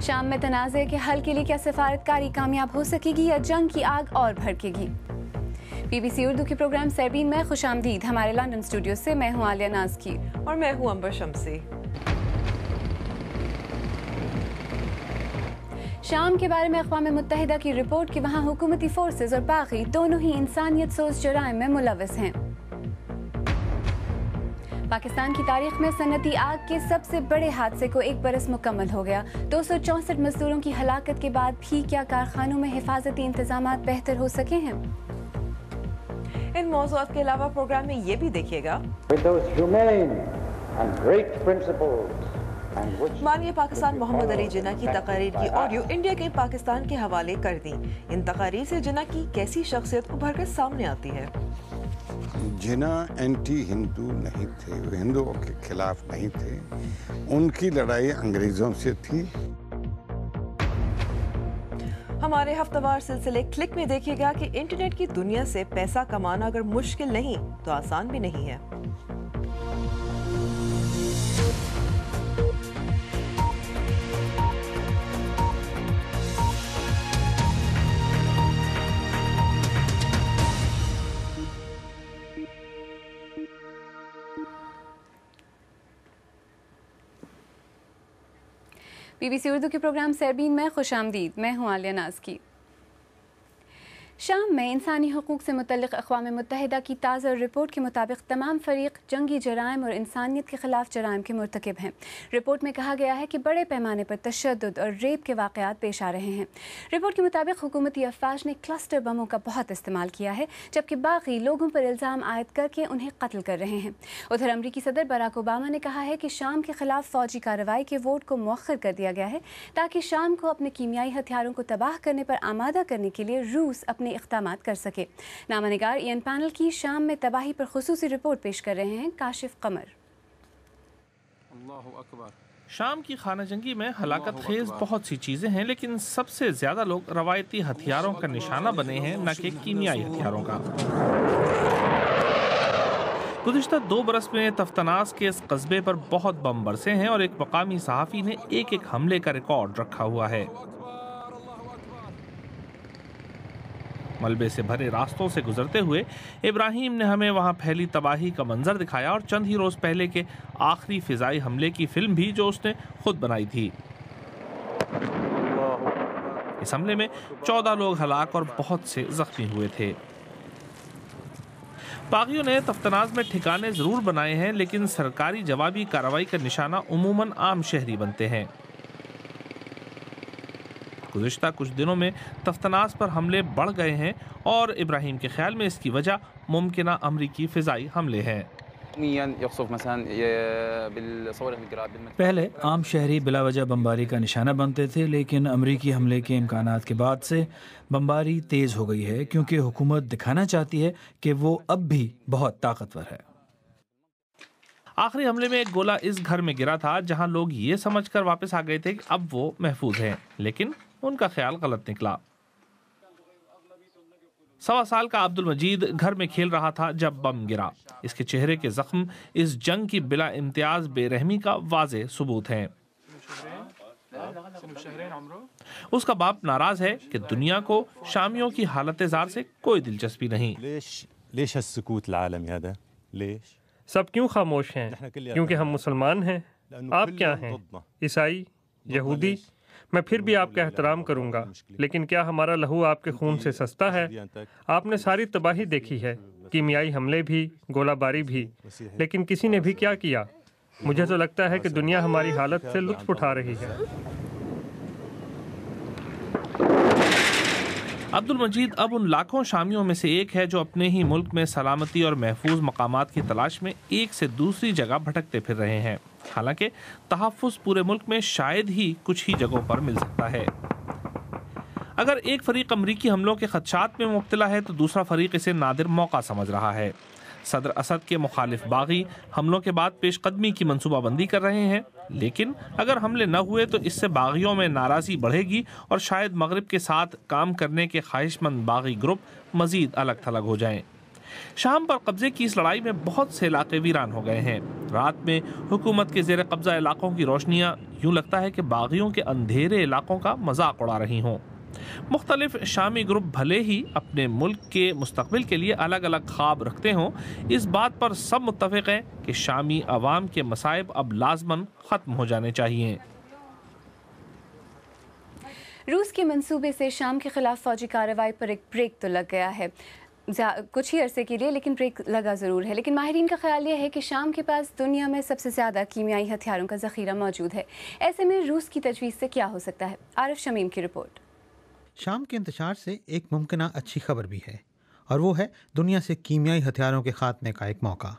شام میں تنازع کے حل کے لیے کیا سفارتکاری کامیاب ہو سکے گی یا جنگ کی آگ اور بھڑکے گی؟ BBC اردو کے پروگرام سیربین میں خوش آمدید۔ ہمارے لندن اسٹوڈیو سے میں ہوں عالیہ نازکی اور میں ہوں امبر شمسی۔ شام کے بارے میں اقوام متحدہ کی رپورٹ کہ وہاں حکومتی فورسز اور باغی دونوں ہی انسانیت سوز جرائم میں ملوث ہیں۔ پاکستان کی تاریخ میں صنعتی آگ کے سب سے بڑے حادثے کو 1 برس مکمل ہو گیا۔ 264 مزدوروں کی ہلاکت کے بعد بھی کیا کارخانوں میں حفاظتی انتظامات بہتر ہو سکے ہیں؟ ان موضوعات کے علاوہ پروگرام میں یہ بھی دیکھیے گا۔ بانی پاکستان محمد علی جناح کی تقاریر کی آڈیو انڈیا کے پاکستان کے حوالے کر دی۔ ان تقاریر سے جناح کی کیسی شخصیت ابھر کر سامنے آتی ہے؟ جناح اینٹی ہندو نہیں تھے، وہ ہندوؤں کے خلاف نہیں تھے، ان کی لڑائی انگریزوں سے تھی۔ ہمارے ہفتہ وار سلسلے کلک میں دیکھیے گا کہ انٹرنیٹ کی دنیا سے پیسہ کمانا اگر مشکل نہیں تو آسان بھی نہیں ہے۔ BBC اردو کے پروگرام سیربین میں خوش آمدید۔ میں ہوں عالیہ نازکی۔ شام میں انسانی حقوق سے متعلق اقوام متحدہ کی تازہ رپورٹ کے مطابق تمام فریق جنگی جرائم اور انسانیت کے خلاف جرائم کے مرتکب ہیں۔ رپورٹ میں کہا گیا ہے کہ بڑے پیمانے پر تشدد اور ریپ کے واقعات پیش آ رہے ہیں۔ رپورٹ کے مطابق حکومتی افواج نے کلسٹر بموں کا بہت استعمال کیا ہے، جبکہ باقی لوگوں پر الزام عائد کر کے انہیں قتل کر رہے ہیں۔ ادھر امریکی صدر براک اوباما نے کہا ہے کہ شام کے خلاف فوجی کارروائی کے ووٹ کو مؤخر کر دیا گیا ہے تاکہ شام کو اپنے کیمیائی ہتھیاروں کو تباہ کرنے پر آمادہ کرنے کے لیے روس اپنے اقدامات کر سکے۔ نامہ نگار این پینل کی شام میں تباہی پر خصوصی رپورٹ پیش کر رہے ہیں کاشف قمر۔ شام کی خانہ جنگی میں ہلاکت خیز بہت سی چیزیں ہیں، لیکن سب سے زیادہ لوگ روایتی ہتھیاروں کا نشانہ بنے ہیں، نہ کہ کیمیائی ہتھیاروں کا۔ گزشتہ 2 برس میں تفتناس کے اس قصبے پر بہت بم برسے ہیں اور ایک مقامی صحافی نے ایک حملے کا ریکارڈ رکھا ہوا ہے۔ ملبے سے بھرے راستوں سے گزرتے ہوئے ابراہیم نے ہمیں وہاں پھیلی تباہی کا منظر دکھایا اور چند ہی روز پہلے کے آخری فضائی حملے کی فلم بھی جو اس نے خود بنائی تھی۔ اس حملے میں 14 لوگ ہلاک اور بہت سے زخمی ہوئے تھے۔ باغیوں نے تفتناز میں ٹھکانے ضرور بنائے ہیں، لیکن سرکاری جوابی کارروائی کا نشانہ عموماً عام شہری بنتے ہیں۔ گزشتہ کچھ دنوں میں تفتناز پر حملے بڑھ گئے ہیں اور ابراہیم کے خیال میں اس کی وجہ ممکنہ امریکی فضائی حملے ہیں۔ پہلے عام شہری بلا وجہ بمباری کا نشانہ بنتے تھے، لیکن امریکی حملے کے امکانات کے بعد سے بمباری تیز ہو گئی ہے، کیونکہ حکومت دکھانا چاہتی ہے کہ وہ اب بھی بہت طاقتور ہے۔ آخری حملے میں ایک گولہ اس گھر میں گرا تھا جہاں لوگ یہ سمجھ کر واپس آ گئے تھے کہ اب وہ محفوظ ہیں، لیکن ان کا خیال غلط نکلا۔ 1.25 سال کا عبد المجید گھر میں کھیل رہا تھا جب بم گرا۔ اس کے چہرے کے زخم اس جنگ کی بلا امتیاز بے رحمی کا واضح ثبوت ہیں۔ اس کا باپ ناراض ہے کہ دنیا کو شامیوں کی حالت زار سے کوئی دلچسپی نہیں۔ سب کیوں خاموش ہیں؟ کیونکہ ہم مسلمان ہیں۔ آپ کیا ہیں؟ عیسائی؟ یہودی؟ میں پھر بھی آپ کا احترام کروں گا، لیکن کیا ہمارا لہو آپ کے خون سے سستا ہے؟ آپ نے ساری تباہی دیکھی ہے، کیمیائی حملے بھی، گولہ باری بھی، لیکن کسی نے بھی کیا کیا؟ مجھے تو لگتا ہے کہ دنیا ہماری حالت سے لطف اٹھا رہی ہے۔ عبد المجید اب ان لاکھوں شامیوں میں سے ایک ہے جو اپنے ہی ملک میں سلامتی اور محفوظ مقامات کی تلاش میں ایک سے دوسری جگہ بھٹکتے پھر رہے ہیں، حالانکہ تحفظ پورے ملک میں شاید ہی کچھ ہی جگہوں پر مل سکتا ہے۔ اگر ایک فریق امریکی حملوں کے خدشات میں مبتلا ہے تو دوسرا فریق اسے نادر موقع سمجھ رہا ہے۔ صدر اسد کے مخالف باغی حملوں کے بعد پیش قدمی کی منصوبہ بندی کر رہے ہیں، لیکن اگر حملے نہ ہوئے تو اس سے باغیوں میں ناراضی بڑھے گی اور شاید مغرب کے ساتھ کام کرنے کے خواہش مند باغی گروپ مزید الگ تھلگ ہو جائیں۔ शाम पर कब्जे की इस लड़ाई में बहुत से इलाके वीरान हो गए हैं। रात में हुकूमत के ज़ेर कब्जा इलाकों की रोशनियां यूं लगता है कि बागियों के अंधेरे इलाकों का मजाक उड़ा रही हों। मुख्तलिफ शामी ग्रुप भले ही अपने मुल्क के मुस्तकबिल के लिए अलग अलग ख्वाब रखते हों, इस बात पर सब मुत्तफिक हैं कि शामी अवाम के मसाइब अब लाजमन ख़त्म हो जाने चाहिए। रूस के मंसूबे से शाम के खिलाफ फौजी कार्रवाई पर एक ब्रेक तो लग गया है कुछ ही अरसे के लिए, लेकिन ब्रेक लगा ज़रूर है। लेकिन माहिरीन का ख्याल ये है कि शाम के पास दुनिया में सबसे ज़्यादा कीमियाई हथियारों का ज़ख़ीरा मौजूद है। ऐसे में रूस की तजवीज़ से क्या हो सकता है? आरिफ शमीम की रिपोर्ट। शाम के इंतशार से एक मुमकिन अच्छी खबर भी है, और वो है दुनिया से कीमियाई हथियारों के खात्मे का एक मौका।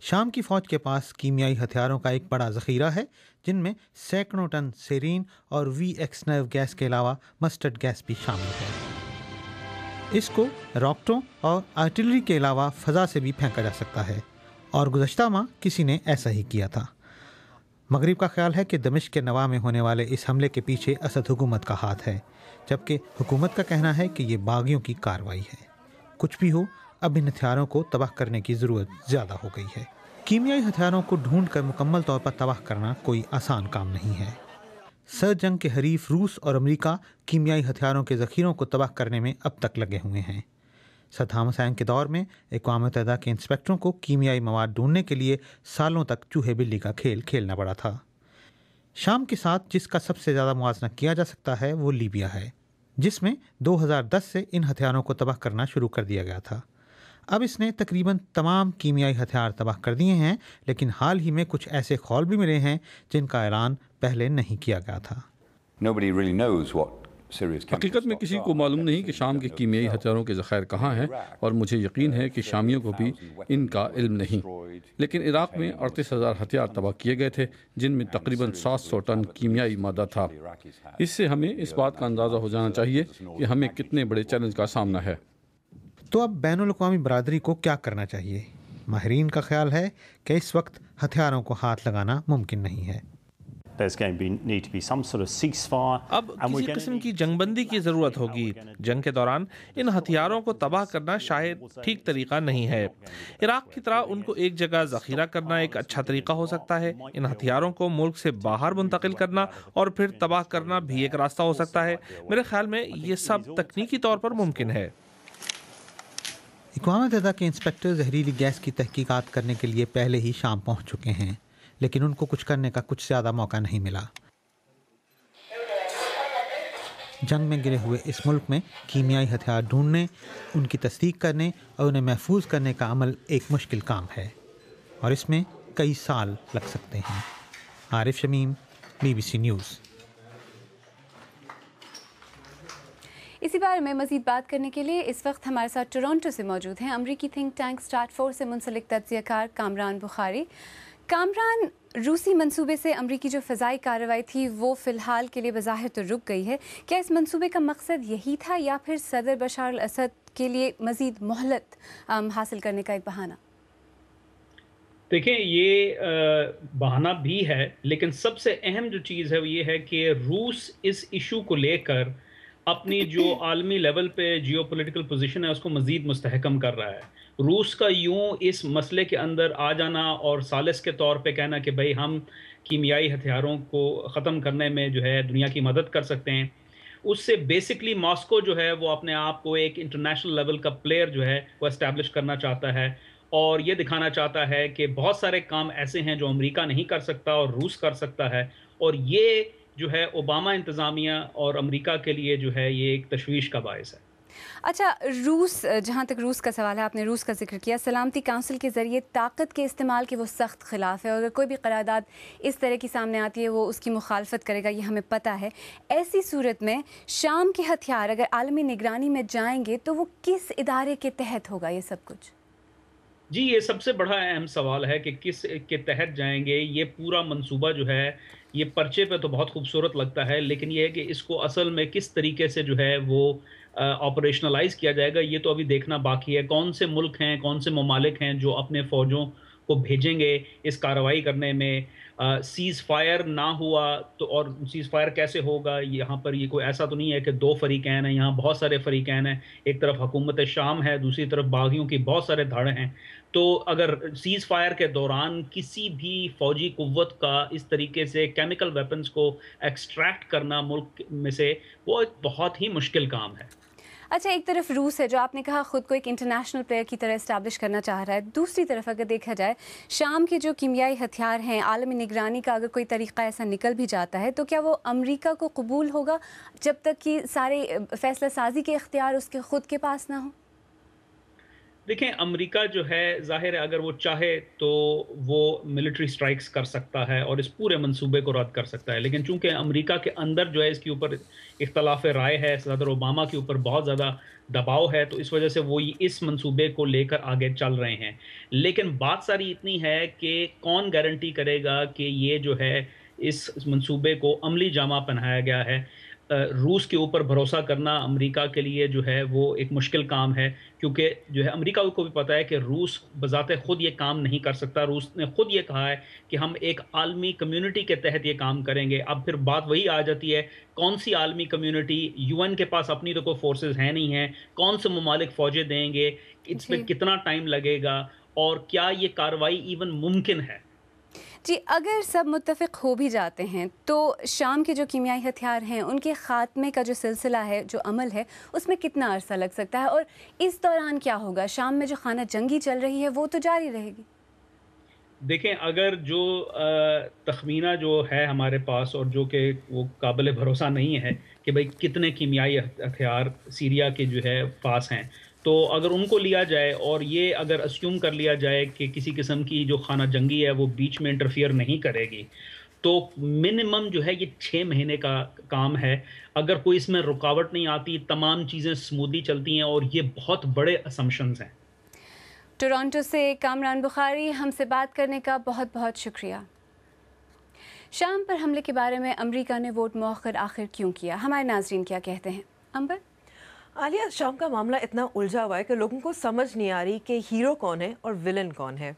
शाम की फ़ौज के पास कीमियाई हथियारों का एक बड़ा ज़ख़ीरा है, जिनमें सैकड़ों टन सेरीन और VX नर्व गैस के अलावा मस्टर्ड गैस भी शामिल है। इसको रॉकेटों और आर्टिलरी के अलावा फ़ज़ा से भी फेंका जा सकता है, और गुज़श्ता माह किसी ने ऐसा ही किया था। मगरिब का ख्याल है कि दमिश्क के नवा में होने वाले इस हमले के पीछे असद हुकूमत का हाथ है, जबकि हुकूमत का कहना है कि ये बागियों की कार्रवाई है। कुछ भी हो, अब इन हथियारों को तबाह करने की ज़रूरत ज़्यादा हो गई है। कीमियाई हथियारों को ढूंढ कर मुकम्मल तौर पर तबाह करना कोई आसान काम नहीं है। सर जंग के हरीफ रूस और अमेरिका कीमियाई हथियारों के ज़ख़ीरों को तबाह करने में अब तक लगे हुए हैं। सद्दाम हुसैन के दौर में अक़वाम मुत्तहिदा के इंस्पेक्टरों को कीमियाई मवाद ढूंढने के लिए सालों तक चूहे बिल्ली का खेल खेलना पड़ा था। शाम के साथ जिसका सबसे ज़्यादा मुआवजा किया जा सकता है वो लीबिया है, जिसमें 2010 से इन हथियारों को तबाह करना शुरू कर दिया गया था। अब इसने तकरीबन तमाम कीमियाई हथियार तबाह कर दिए हैं, लेकिन हाल ही में कुछ ऐसे खौल भी मिले हैं जिनका ऐलान पहले नहीं किया गया था। हकीकत में किसी को मालूम नहीं कि शाम के कीमियाई हथियारों के ज़ख़ायर कहाँ हैं, और मुझे यकीन है कि शामियों को भी इनका इल्म नहीं। लेकिन इराक़ में 38,000 हथियार तबाह किए गए थे, जिनमें तकरीबन 700 टन कीमियाई मादा था। इससे हमें इस बात का अंदाज़ा हो जाना चाहिए कि हमें कितने बड़े चैलेंज का सामना है। तो अब बैनुल-अक़वामी बरादरी को क्या करना चाहिए? माहिरीन का ख्याल है कि इस वक्त हथियारों को हाथ लगाना मुमकिन नहीं है। अब किसी किस्म की जंगबंदी की ज़रूरत होगी। जंग के दौरान इन हथियारों को तबाह करना शायद ठीक तरीका नहीं है। इराक़ की तरह उनको एक जगह ज़ख़ीरा करना एक अच्छा तरीका हो सकता है। इन हथियारों को मुल्क से बाहर मुंतकिल करना और फिर तबाह करना भी एक रास्ता हो सकता है। मेरे ख्याल में ये सब तकनीकी तौर पर मुमकिन है। अक़वाम मुत्तहिदा के इंस्पेक्टर जहरीली गैस की तहकीकात करने के लिए पहले ही शाम पहुँच चुके हैं, लेकिन उनको कुछ करने का कुछ ज़्यादा मौका नहीं मिला। जंग में गिरे हुए इस मुल्क में कीमियाई हथियार ढूंढने, उनकी तस्दीक करने और उन्हें महफूज करने का अमल एक मुश्किल काम है, और इसमें कई साल लग सकते हैं। Arif Shamim, BBC news. इसी बारे में मज़ीद बात करने के लिए इस वक्त हमारे साथ टोरंटो से मौजूद हैं अमरीकी थिंक टैंक स्टार्ट4 से मुंसलिक तज्ज़ियाकार कामरान बुखारी। कामरान, रूसी मंसूबे से अमरीकी जो फ़ज़ाई कार्रवाई थी वो फ़िलहाल के लिए बज़ाहिर तो रुक गई है। क्या इस मंसूबे का मकसद यही था, या फिर सदर बशार अल-असद के लिए मज़ीद मोहलत हासिल करने का एक बहाना? देखें, ये बहाना भी है, लेकिन सबसे अहम जो चीज़ है वो ये है कि रूस इस इशू को लेकर अपनी जो आलमी लेवल पे जियोपॉलिटिकल पोजीशन है उसको मज़ीद मुस्तहकम कर रहा है। रूस का यूं इस मसले के अंदर आ जाना और सालिस के तौर पे कहना कि भाई हम कीमियाई हथियारों को ख़त्म करने में जो है दुनिया की मदद कर सकते हैं, उससे बेसिकली मॉस्को जो है वो अपने आप को एक इंटरनेशनल लेवल का प्लेयर जो है वो एस्टैब्लिश करना चाहता है, और ये दिखाना चाहता है कि बहुत सारे काम ऐसे हैं जो अमेरिका नहीं कर सकता और रूस कर सकता है। और ये जो है ओबामा इंतज़ामिया और अमेरिका के लिए जो है ये एक तशवीश का बायस है। अच्छा, रूस, जहाँ तक रूस का सवाल है, आपने रूस का जिक्र किया। सलामती काउंसिल के ज़रिए ताकत के इस्तेमाल के वो सख्त खिलाफ है, और अगर कोई भी करारदाद इस तरह की सामने आती है वो उसकी मुखालफत करेगा, ये हमें पता है। ऐसी सूरत में शाम के हथियार अगर आलमी निगरानी में जाएंगे तो वो किस इदारे के तहत होगा ये सब कुछ? जी, ये सबसे बड़ा अहम सवाल है कि किस के तहत जाएंगे। ये पूरा मंसूबा जो है ये पर्चे पे तो बहुत खूबसूरत लगता है, लेकिन ये है कि इसको असल में किस तरीके से जो है वो ऑपरेशनलाइज किया जाएगा ये तो अभी देखना बाकी है। कौन से मुल्क हैं, कौन से ममालिक हैं जो अपने फ़ौजों کو بھیجेंगे इस कार्रवाई करने में। सीज़ फायर ना हुआ तो, और सीज़ फायर कैसे होगा, यहाँ पर ये कोई ऐसा तो नहीं है कि दो फरीकैन हैं, यहाँ बहुत सारे फरीकैन हैं, एक तरफ हुकूमत शाम है, दूसरी तरफ बागियों की बहुत सारे धड़ हैं। तो अगर सीज़ फायर के दौरान किसी भी फौजी कुव्वत का इस तरीके से केमिकल वेपन्स को एक्सट्रैक्ट करना मुल्क में से, वो एक बहुत ही मुश्किल काम है। अच्छा, एक तरफ रूस है जो आपने कहा खुद को एक इंटरनेशनल प्लेयर की तरह इस्टेब्लिश करना चाह रहा है, दूसरी तरफ अगर देखा जाए शाम के जो कीमियाई हथियार हैं, आलमी निगरानी का अगर कोई तरीक़ा ऐसा निकल भी जाता है तो क्या वो अमेरिका को कबूल होगा जब तक कि सारे फैसला साजी के इख्तियार उसके ख़ुद के पास ना हो? देखें, अमेरिका जो है ज़ाहिर है अगर वो चाहे तो वो मिलिट्री स्ट्राइक्स कर सकता है और इस पूरे मंसूबे को रद्द कर सकता है, लेकिन चूंकि अमेरिका के अंदर जो है इसके ऊपर इख्तलाफ राय है, सदर ओबामा के ऊपर बहुत ज़्यादा दबाव है, तो इस वजह से वो इस मंसूबे को लेकर आगे चल रहे हैं। लेकिन बात सारी इतनी है कि कौन गारंटी करेगा कि ये जो है इस मंसूबे को अमली जामा पहनाया गया है। रूस के ऊपर भरोसा करना अमेरिका के लिए जो है वो एक मुश्किल काम है, क्योंकि जो है अमेरिका को भी पता है कि रूस बज़ाते ख़ुद ये काम नहीं कर सकता। रूस ने ख़ुद ये कहा है कि हम एक आलमी कम्युनिटी के तहत ये काम करेंगे। अब फिर बात वही आ जाती है, कौन सी आलमी कम्युनिटी, यूएन के पास अपनी तो कोई फोर्सेस हैं नहीं हैं, कौन से ममालिक फ़ौजें देंगे, इसमें कितना टाइम लगेगा और क्या ये कार्रवाई इवन मुमकिन है। जी, अगर सब मुत्तफ़िक हो भी जाते हैं तो शाम के जो कीमियाई हथियार हैं उनके ख़ात्मे का जो सिलसिला है, जो अमल है, उसमें कितना अरसा लग सकता है और इस दौरान क्या होगा? शाम में जो खाना जंगी चल रही है वो तो जारी रहेगी। देखें, अगर जो तखमीना जो है हमारे पास और जो कि वो काबिल भरोसा नहीं है कि भाई कितने कीमियाई हथियार सीरिया के जो है पास हैं, तो अगर उनको लिया जाए और ये अगर अस्यूम कर लिया जाए कि किसी किस्म की जो खाना जंगी है वो बीच में इंटरफियर नहीं करेगी, तो मिनिमम जो है ये 6 महीने का काम है। अगर कोई इसमें रुकावट नहीं आती, तमाम चीज़ें स्मूथली चलती हैं और ये बहुत बड़े असम्पशंस हैं। टोरंटो से कामरान बुखारी, हमसे बात करने का बहुत बहुत शुक्रिया। शाम पर हमले के बारे में अमेरिका ने वोट मौखर आखिर क्यों किया, हमारे नाजरीन क्या कहते हैं? अंबर? आलिया, शाम का मामला इतना उलझा हुआ है कि लोगों को समझ नहीं आ रही कि हीरो कौन है और विलन कौन है।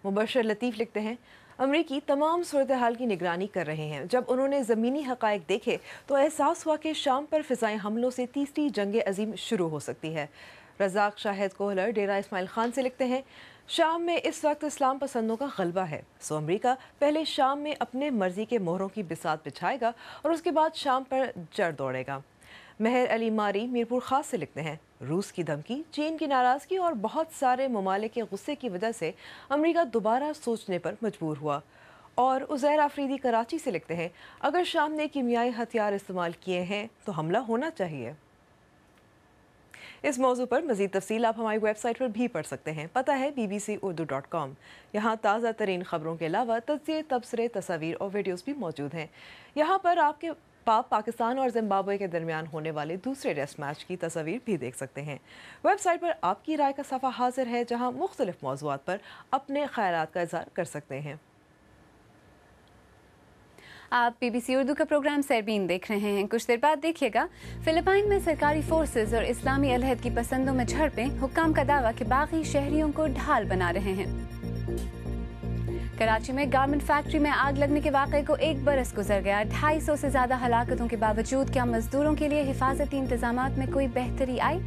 मुबशर लतीफ़ लिखते हैं, अमरीकी तमाम सूरत हाल की निगरानी कर रहे हैं। जब उन्होंने ज़मीनी हक़ाइक़ देखे तो एहसास हुआ कि शाम पर फ़िज़ाई हमलों से तीसरी जंग अज़ीम शुरू हो सकती है। रज़ाक शाहिद कोहलर डेरा इस्माइल ख़ान से लिखते हैं, शाम में इस वक्त इस्लाम पसंदों का गलबा है, सो अमरीका पहले शाम में अपने मर्ज़ी के मोहरों की बिसात बिछाएगा और उसके बाद शाम पर जड़ दौड़ेगा। महर अली मारी मीरपुर ख़ास से लिखते हैं, रूस की धमकी, चीन की नाराज़गी और बहुत सारे ममालिक के गुस्से की वजह से अमेरिका दोबारा सोचने पर मजबूर हुआ। और उज़ैर आफरीदी कराची से लिखते हैं, अगर शाम ने कीमियाई हथियार इस्तेमाल किए हैं तो हमला होना चाहिए। इस मौजू पर मज़ीद तफसील आप हमारी वेबसाइट पर भी पढ़ सकते हैं, पता है bbcurdu.com। यहाँ ताज़ा तरीन ख़बरों के अलावा तज़किये, तबसरे, तस्वीर और वीडियोज़ भी मौजूद हैं। यहाँ पर आपके पाकिस्तान और जिम्बाब्वे के दरमियान होने वाले दूसरे टेस्ट मैच की तस्वीर भी देख सकते हैं। वेबसाइट पर आपकी राय का सफ़ा हाजिर है, जहां मुख्तलिफ मौज़ूआत पर अपने ख़यालात का इज़हार कर सकते हैं। आप BBC उर्दू का प्रोग्राम सरबीन देख रहे हैं। कुछ देर बाद देखिएगा, फिलिपाइन में सरकारी फोर्सेस और इस्लामी अलहद की पसंदों में झड़पें, हुक्काम का दावा कि बागी शहरियों को ढाल बना रहे हैं। कराची में गारमेंट फैक्ट्री में आग लगने के वाक़े को 1 बरस गुजर गया। 250 से ज़्यादा हलाकतों के बावजूद क्या मजदूरों के लिए हिफाजती इंतजामात में कोई बेहतरी आई?